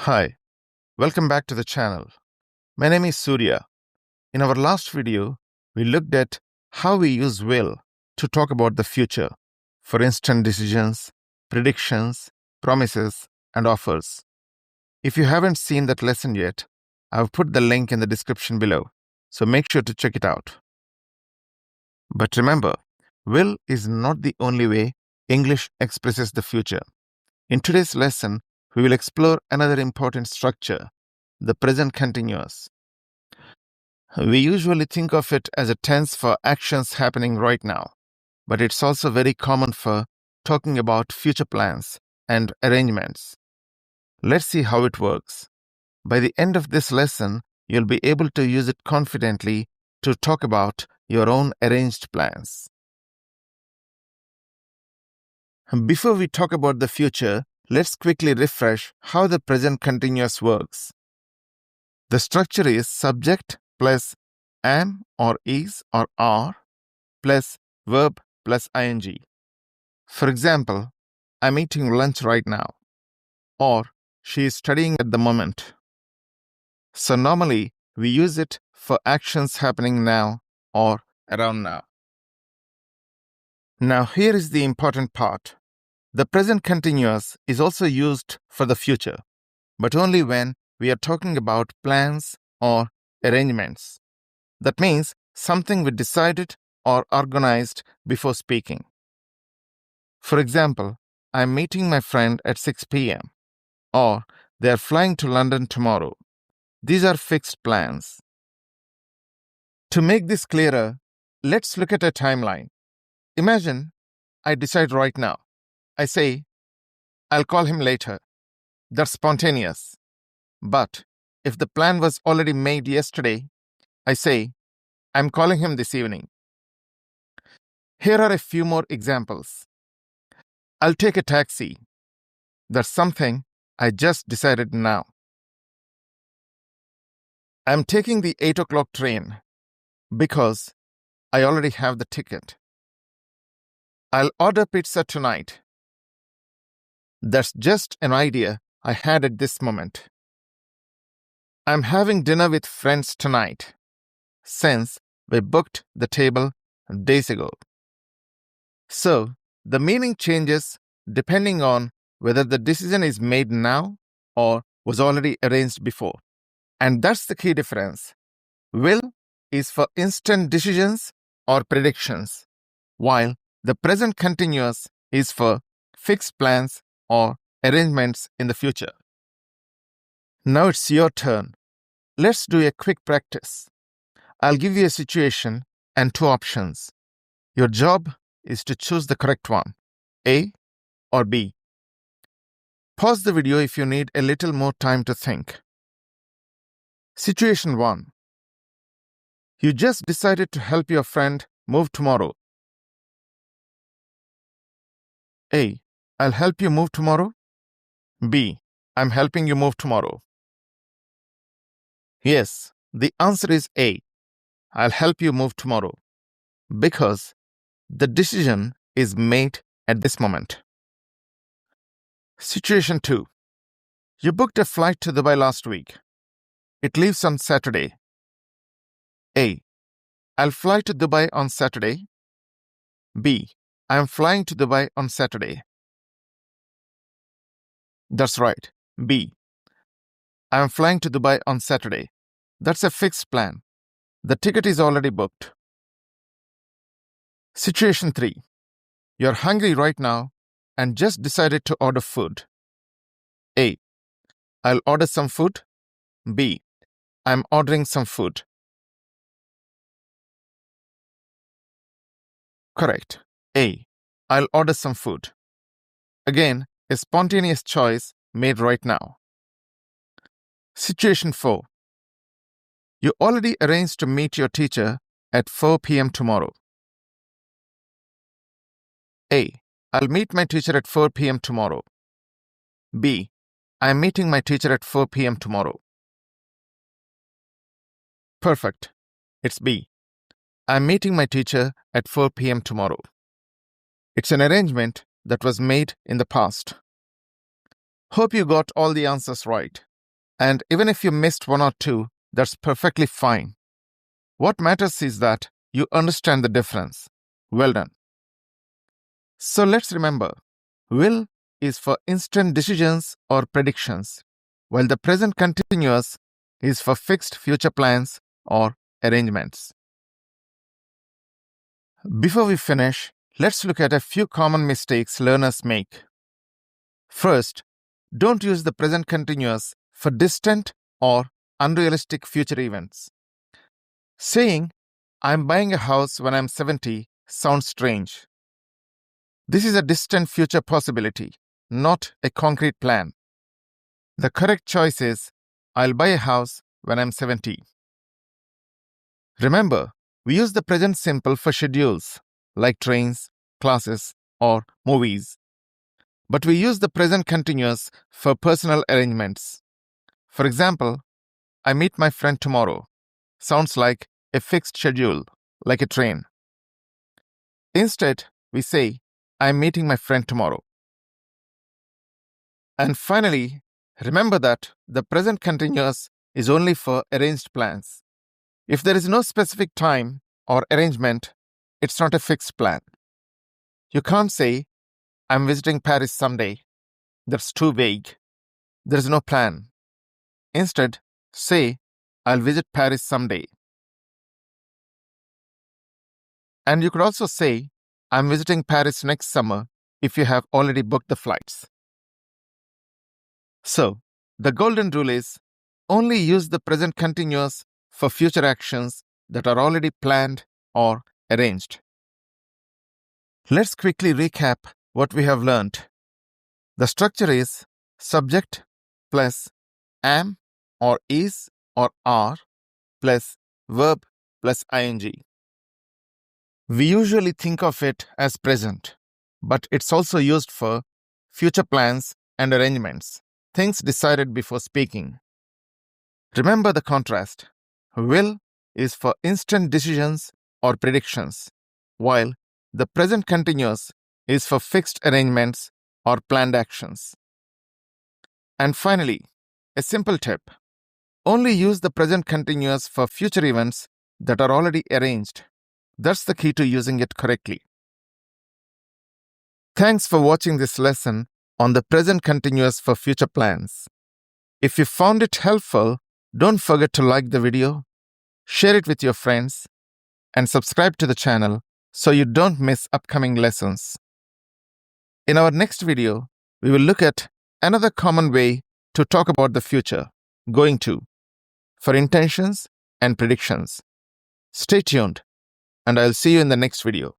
Hi, welcome back to the channel. My name is Surya. In our last video, we looked at how we use will to talk about the future for instant decisions, predictions, promises, and offers. If you haven't seen that lesson yet, I've put the link in the description below, so make sure to check it out. But remember, will is not the only way English expresses the future. In today's lesson, we will explore another important structure, the present continuous. We usually think of it as a tense for actions happening right now, but it's also very common for talking about future plans and arrangements. Let's see how it works. By the end of this lesson, you'll be able to use it confidently to talk about your own arranged plans. Before we talk about the future, let's quickly refresh how the present continuous works. The structure is subject plus am or is or are plus verb plus ing. For example, I'm eating lunch right now, or she is studying at the moment. So normally we use it for actions happening now or around now. Now here is the important part. The present continuous is also used for the future, but only when we are talking about plans or arrangements. That means something we decided or organized before speaking. For example, I'm meeting my friend at 6 p.m. or they are flying to London tomorrow. These are fixed plans. To make this clearer, let's look at a timeline. Imagine I decide right now. I say, I'll call him later. That's spontaneous. But if the plan was already made yesterday, I say, I'm calling him this evening. Here are a few more examples. I'll take a taxi. That's something I just decided now. I'm taking the 8 o'clock train because I already have the ticket. I'll order pizza tonight. That's just an idea I had at this moment. I'm having dinner with friends tonight, since we booked the table days ago. So, the meaning changes depending on whether the decision is made now or was already arranged before. And that's the key difference. Will is for instant decisions or predictions, while the present continuous is for fixed plans or arrangements in the future. Now it's your turn. Let's do a quick practice. I'll give you a situation and two options. Your job is to choose the correct one, A or B. Pause the video if you need a little more time to think. Situation 1. You just decided to help your friend move tomorrow. A. I'll help you move tomorrow. B. I'm helping you move tomorrow. Yes, the answer is A. I'll help you move tomorrow. Because the decision is made at this moment. Situation 2. You booked a flight to Dubai last week. It leaves on Saturday. A. I'll fly to Dubai on Saturday. B. I'm flying to Dubai on Saturday. That's right, B. I'm flying to Dubai on Saturday. That's a fixed plan. The ticket is already booked. Situation 3. You're hungry right now and just decided to order food. A. I'll order some food. B. I'm ordering some food. Correct. A. I'll order some food. Again, a spontaneous choice made right now. Situation 4. You already arranged to meet your teacher at 4 p.m. tomorrow. A. I'll meet my teacher at 4 p.m. tomorrow. B. I'm meeting my teacher at 4 p.m. tomorrow. Perfect. It's B. I'm meeting my teacher at 4 p.m. tomorrow. It's an arrangement that was made in the past. Hope you got all the answers right. And even if you missed one or two, that's perfectly fine. What matters is that you understand the difference. Well done. So let's remember, will is for instant decisions or predictions, while the present continuous is for fixed future plans or arrangements. Before we finish, let's look at a few common mistakes learners make. First, don't use the present continuous for distant or unrealistic future events. Saying, I'm buying a house when I'm 70 sounds strange. This is a distant future possibility, not a concrete plan. The correct choice is, I'll buy a house when I'm 70. Remember, we use the present simple for schedules, like trains, classes, or movies. But we use the present continuous for personal arrangements. For example, I meet my friend tomorrow. Sounds like a fixed schedule, like a train. Instead, we say, I'm meeting my friend tomorrow. And finally, remember that the present continuous is only for arranged plans. If there is no specific time or arrangement, it's not a fixed plan. You can't say, I'm visiting Paris someday. That's too vague. There is no plan. Instead, say, I'll visit Paris someday. And you could also say, I'm visiting Paris next summer if you have already booked the flights. So, the golden rule is, only use the present continuous for future actions that are already planned or arranged. Let's quickly recap what we have learned. The structure is subject plus am or is or are plus verb plus ing. We usually think of it as present, but it's also used for future plans and arrangements, things decided before speaking. Remember the contrast. Will is for instant decisions or predictions, while the present continuous is for fixed arrangements or planned actions. And finally, a simple tip. Only use the present continuous for future events that are already arranged. That's the key to using it correctly. Thanks for watching this lesson on the present continuous for future plans. If you found it helpful, don't forget to like the video, share it with your friends, and subscribe to the channel so you don't miss upcoming lessons. In our next video, we will look at another common way to talk about the future, going to, for intentions and predictions. Stay tuned, and I'll see you in the next video.